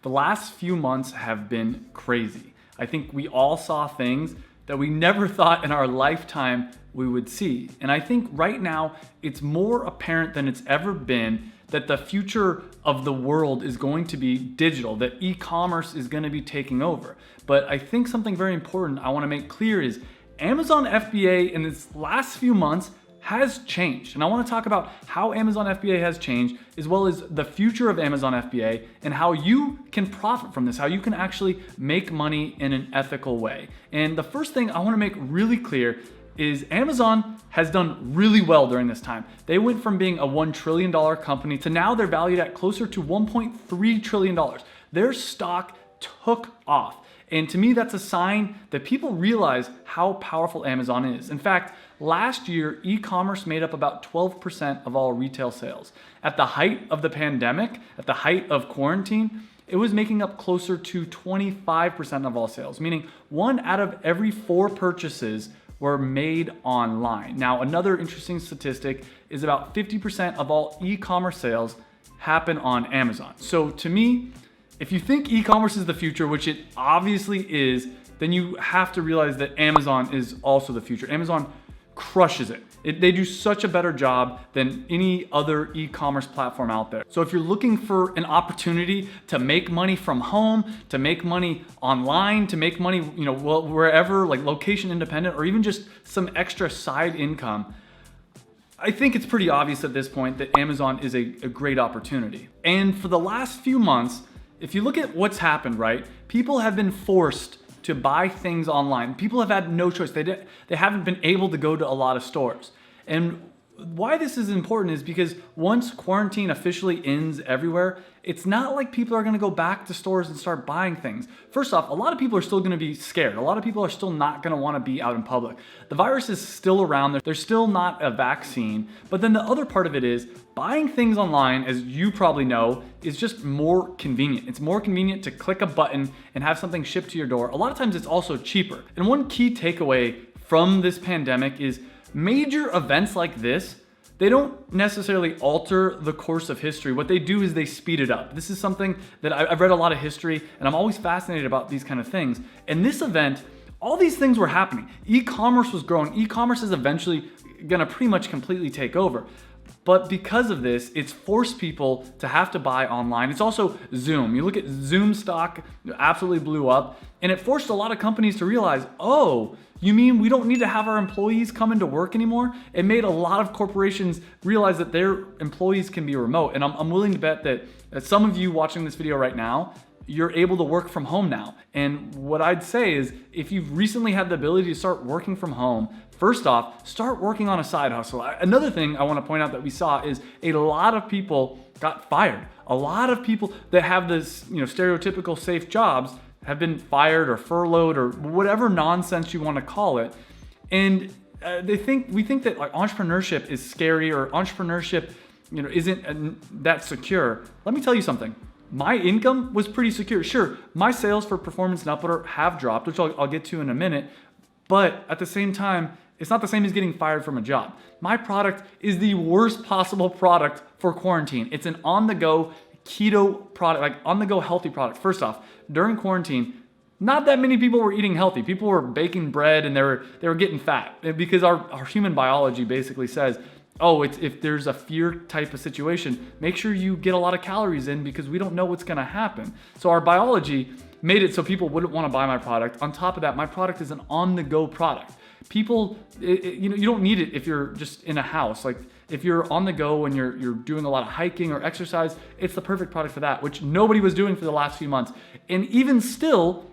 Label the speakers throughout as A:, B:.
A: The last few months have been crazy. I think we all saw things that we never thought in our lifetime we would see. And I think right now it's more apparent than it's ever been that the future of the world is going to be digital, that e-commerce is going to be taking over. But I think something very important I want to make clear is Amazon FBA in its last few months has changed. And I want to talk about how Amazon FBA has changed, as well as the future of Amazon FBA and how you can profit from this, how you can actually make money in an ethical way. And the first thing I want to make really clear is Amazon has done really well during this time. They went from being a $1 trillion company to now they're valued at closer to $1.3 trillion. Their stock took off. And to me, that's a sign that people realize how powerful Amazon is. In fact, last year, e-commerce made up about 12% of all retail sales. At the height of the pandemic, at the height of quarantine, it was making up closer to 25% of all sales, meaning 1 out of every 4 purchases were made online. Now, another interesting statistic is about 50% of all e-commerce sales happen on Amazon. So to me, if you think e-commerce is the future, which it obviously is, then you have to realize that Amazon is also the future. Amazon crushes it. They do such a better job than any other e-commerce platform out there. So if you're looking for an opportunity to make money from home, to make money online, to make money, wherever, like location independent, or even just some extra side income, I think it's pretty obvious at this point that Amazon is a great opportunity. And for the last few months, if you look at what's happened, right? People have been forced to buy things online. People have had no choice. They haven't been able to go to a lot of stores. And why this is important is because once quarantine officially ends everywhere, it's not like people are gonna go back to stores and start buying things. First off, a lot of people are still gonna be scared. A lot of people are still not gonna wanna be out in public. The virus is still around. There's still not a vaccine. But then the other part of it is buying things online, as you probably know, is just more convenient. It's more convenient to click a button and have something shipped to your door. A lot of times it's also cheaper. And one key takeaway from this pandemic is major events like this, they don't necessarily alter the course of history. What they do is they speed it up. This is something that I've read a lot of history, and I'm always fascinated about these kind of things. And this event, all these things were happening. E-commerce was growing. E-commerce is eventually gonna pretty much completely take over. But because of this, it's forced people to have to buy online. It's also Zoom. You look at Zoom stock, absolutely blew up, and it forced a lot of companies to realize, oh, you mean we don't need to have our employees come into work anymore? It made a lot of corporations realize that their employees can be remote. And I'm willing to bet that some of you watching this video right now, you're able to work from home now. And what I'd say is, if you've recently had the ability to start working from home, first off, start working on a side hustle. Another thing I want to point out that we saw is a lot of people got fired. A lot of people that have this, stereotypical safe jobs have been fired or furloughed or whatever nonsense you want to call it. And we think that like entrepreneurship is scary, or entrepreneurship, isn't that secure. Let me tell you something. My income was pretty secure. Sure, my sales for performance and uploader have dropped, which I'll get to in a minute. But at the same time, it's not the same as getting fired from a job. My product is the worst possible product for quarantine. It's an on-the-go keto product, like on-the-go healthy product. First off, during quarantine, not that many people were eating healthy. People were baking bread and they were getting fat, because our human biology basically says, oh, if there's a fear type of situation, make sure you get a lot of calories in because we don't know what's gonna happen. So our biology made it so people wouldn't wanna buy my product. On top of that, my product is an on-the-go product. People, you don't need it if you're just in a house. Like if you're on the go and you're doing a lot of hiking or exercise, it's the perfect product for that, which nobody was doing for the last few months. And even still,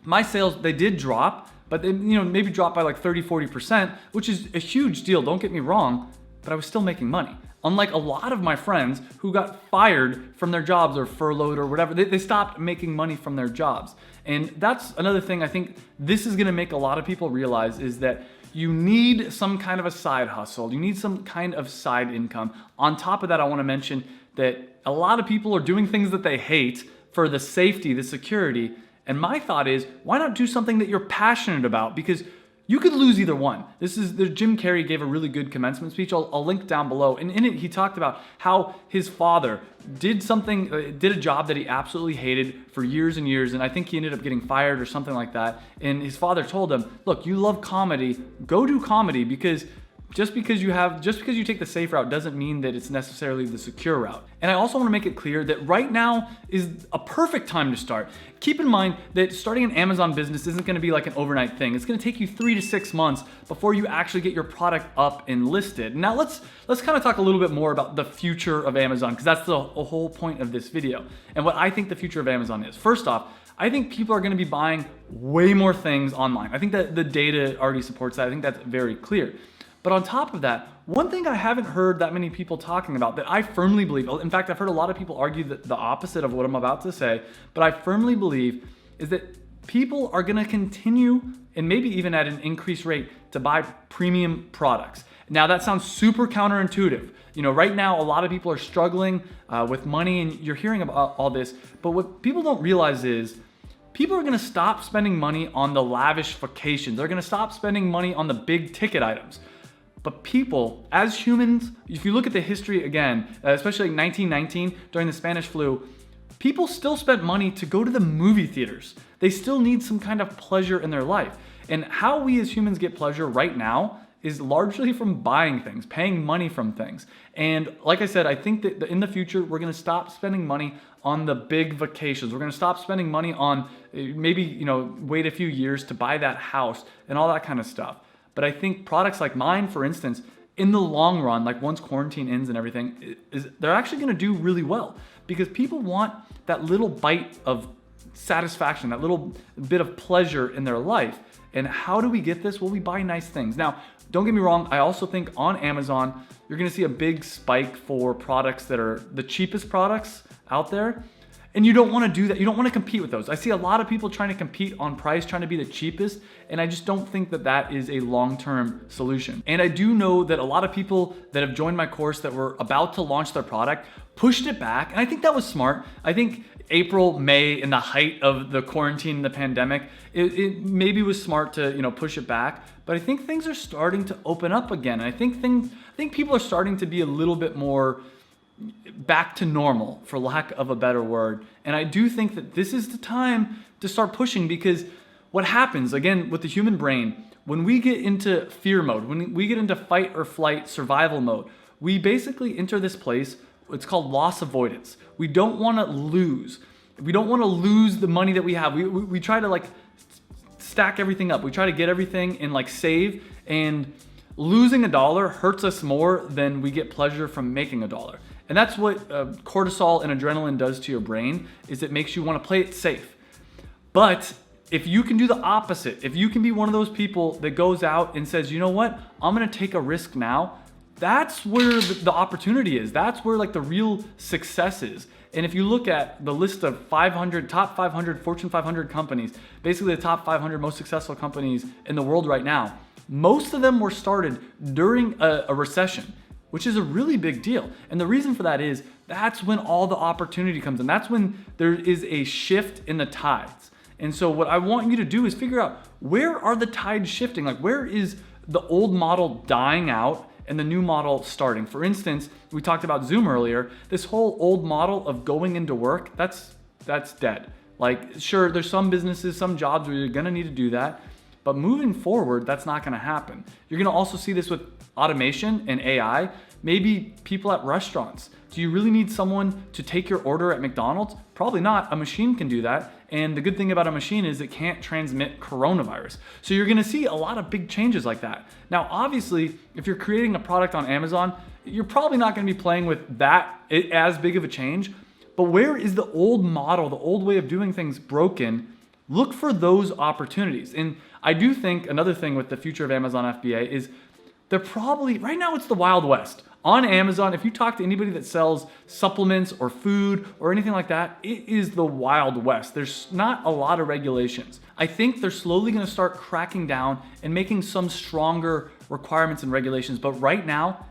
A: my sales, they did drop, but they maybe dropped by like 30-40%, which is a huge deal, don't get me wrong, but I was still making money. Unlike a lot of my friends who got fired from their jobs or furloughed or whatever, they stopped making money from their jobs. And that's another thing I think this is gonna make a lot of people realize, is that you need some kind of a side hustle. You need some kind of side income. On top of that, I wanna mention that a lot of people are doing things that they hate for the safety, the security. And my thought is, why not do something that you're passionate about? Because You could lose either one. Jim Carrey gave a really good commencement speech. I'll link down below. And in it, he talked about how his father did a job that he absolutely hated for years and years. And I think he ended up getting fired or something like that. And his father told him, look, you love comedy, go do comedy, because just because you take the safe route doesn't mean that it's necessarily the secure route. And I also want to make it clear that right now is a perfect time to start. Keep in mind that starting an Amazon business isn't going to be like an overnight thing. It's going to take you 3 to 6 months before you actually get your product up and listed. Now let's kind of talk a little bit more about the future of Amazon, because that's the whole point of this video and what I think the future of Amazon is. First off, I think people are going to be buying way more things online. I think that the data already supports that. I think that's very clear. But on top of that, one thing I haven't heard that many people talking about that I firmly believe, in fact, I've heard a lot of people argue that the opposite of what I'm about to say, but I firmly believe is that people are gonna continue, and maybe even at an increased rate, to buy premium products. Now that sounds super counterintuitive. Right now, a lot of people are struggling with money, and you're hearing about all this, but what people don't realize is people are gonna stop spending money on the lavish vacations. They're gonna stop spending money on the big ticket items. But people, as humans, if you look at the history again, especially like 1919 during the Spanish flu, people still spent money to go to the movie theaters. They still need some kind of pleasure in their life. And how we as humans get pleasure right now is largely from buying things, paying money from things. And like I said, I think that in the future, we're gonna stop spending money on the big vacations. We're gonna stop spending money on maybe, wait a few years to buy that house and all that kind of stuff. But I think products like mine, for instance, in the long run, like once quarantine ends and everything, they're actually gonna do really well, because people want that little bite of satisfaction, that little bit of pleasure in their life. And how do we get this? Well, we buy nice things. Now, don't get me wrong, I also think on Amazon, you're gonna see a big spike for products that are the cheapest products out there. And you don't want to do that. You don't want to compete with those. I see a lot of people trying to compete on price, trying to be the cheapest, and I just don't think that that is a long-term solution. And I do know that a lot of people that have joined my course that were about to launch their product pushed it back, and I think that was smart. I think April, May, in the height of the quarantine and the pandemic, it maybe was smart to push it back. But I think things are starting to open up again. And I think people are starting to be a little bit more back to normal, for lack of a better word. And I do think that this is the time to start pushing, because what happens, again, with the human brain, when we get into fear mode, when we get into fight or flight survival mode, we basically enter this place, it's called loss avoidance. We don't want to lose. We don't want to lose the money that we have. We try to stack everything up. We try to get everything and save, and losing $1 hurts us more than we get pleasure from making $1. And that's what cortisol and adrenaline does to your brain, is it makes you want to play it safe. But if you can do the opposite, if you can be one of those people that goes out and says, you know what, I'm going to take a risk now, that's where the opportunity is. That's where the real success is. And if you look at the list of top 500 Fortune 500 companies, basically the top 500 most successful companies in the world right now, most of them were started during a recession, which is a really big deal. And the reason for that is that's when all the opportunity comes in. That's when there is a shift in the tides. And so what I want you to do is figure out, where are the tides shifting? Where is the old model dying out and the new model starting? For instance, we talked about Zoom earlier. This whole old model of going into work, that's dead. Sure, there's some businesses, some jobs where you're gonna need to do that, but moving forward, that's not gonna happen. You're gonna also see this with automation and AI. Maybe people at restaurants. Do you really need someone to take your order at McDonald's? Probably not. A machine can do that. And the good thing about a machine is it can't transmit coronavirus. So you're gonna see a lot of big changes like that. Now, obviously, if you're creating a product on Amazon, you're probably not gonna be playing with that as big of a change. But where is the old model, the old way of doing things broken? Look for those opportunities. And I do think another thing with the future of Amazon FBA is they're probably, right now it's the Wild West. On Amazon, if you talk to anybody that sells supplements or food or anything like that, it is the Wild West. There's not a lot of regulations. I think they're slowly gonna start cracking down and making some stronger requirements and regulations, but right now,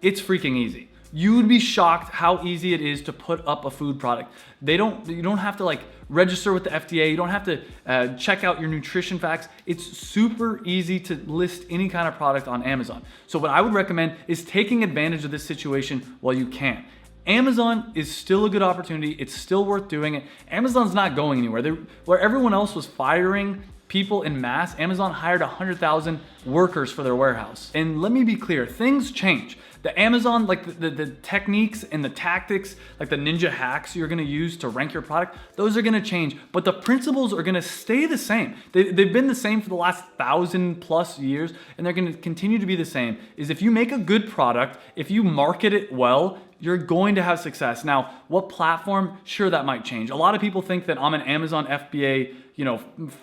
A: it's freaking easy. you would be shocked how easy it is to put up a food product. You don't have to like register with the FDA. You don't have to check out your nutrition facts. It's super easy to list any kind of product on Amazon. So what I would recommend is taking advantage of this situation while you can. Amazon is still a good opportunity. It's still worth doing it. Amazon's not going anywhere. Where everyone else was firing people in mass, Amazon hired 100,000 workers for their warehouse. And let me be clear, things change. The Amazon, like the techniques and the tactics, like the ninja hacks you're gonna use to rank your product, those are gonna change, but the principles are gonna stay the same. They've been the same for the last 1,000+ years, and they're gonna continue to be the same. Is if you make a good product, if you market it well, you're going to have success. Now, what platform? Sure, that might change. A lot of people think that I'm an Amazon FBA,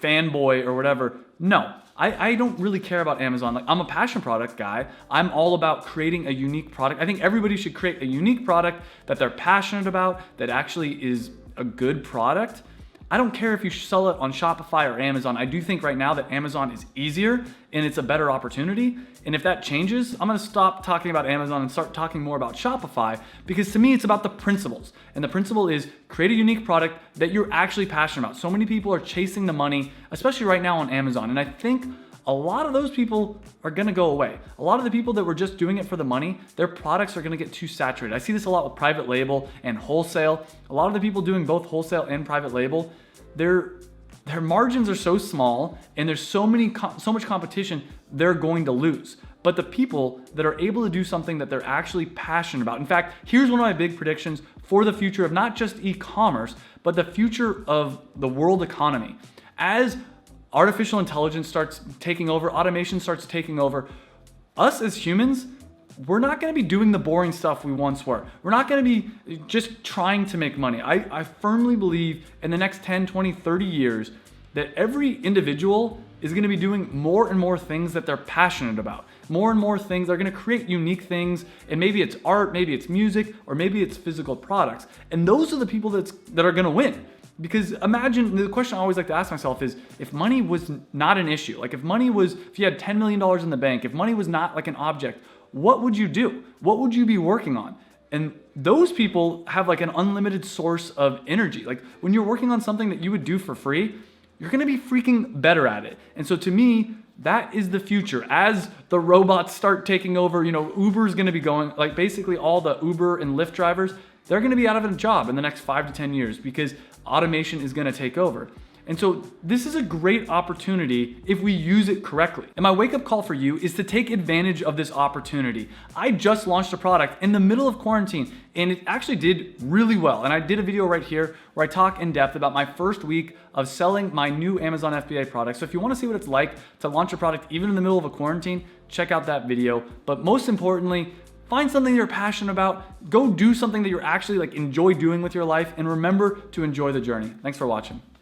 A: fanboy or whatever. No, I don't really care about Amazon. Like, I'm a passion product guy. I'm all about creating a unique product. I think everybody should create a unique product that they're passionate about, that actually is a good product. I don't care if you sell it on Shopify or Amazon. I do think right now that Amazon is easier and it's a better opportunity. And if that changes, I'm gonna stop talking about Amazon and start talking more about Shopify, because to me, it's about the principles. And the principle is create a unique product that you're actually passionate about. So many people are chasing the money, especially right now on Amazon. And I think a lot of those people are gonna go away. A lot of the people that were just doing it for the money, their products are gonna get too saturated. I see this a lot with private label and wholesale. A lot of the people doing both wholesale and private label, their margins are so small and there's so much competition, they're going to lose. But the people that are able to do something that they're actually passionate about. In fact, here's one of my big predictions for the future of not just e-commerce, but the future of the world economy. As artificial intelligence starts taking over, automation starts taking over, us as humans, we're not gonna be doing the boring stuff we once were. We're not gonna be just trying to make money. I firmly believe in the next 10, 20, 30 years that every individual is gonna be doing more and more things that they're passionate about. More and more things, they're gonna create unique things, and maybe it's art, maybe it's music, or maybe it's physical products. And those are the people that are gonna win. Because imagine, the question I always like to ask myself is, if money was not an issue, like if you had $10 million in the bank, if money was not like an object, what would you do? What would you be working on? And those people have like an unlimited source of energy. Like when you're working on something that you would do for free, you're gonna be freaking better at it. And so to me, that is the future. As the robots start taking over, Uber's gonna be going, like basically all the Uber and Lyft drivers, they're gonna be out of a job in the next 5 to 10 years because automation is gonna take over. And so this is a great opportunity if we use it correctly. And my wake-up call for you is to take advantage of this opportunity. I just launched a product in the middle of quarantine, and it actually did really well. And I did a video right here where I talk in depth about my first week of selling my new Amazon FBA product. So if you wanna see what it's like to launch a product even in the middle of a quarantine, check out that video. But most importantly, find something you're passionate about, go do something that you're actually enjoy doing with your life, and remember to enjoy the journey. Thanks for watching.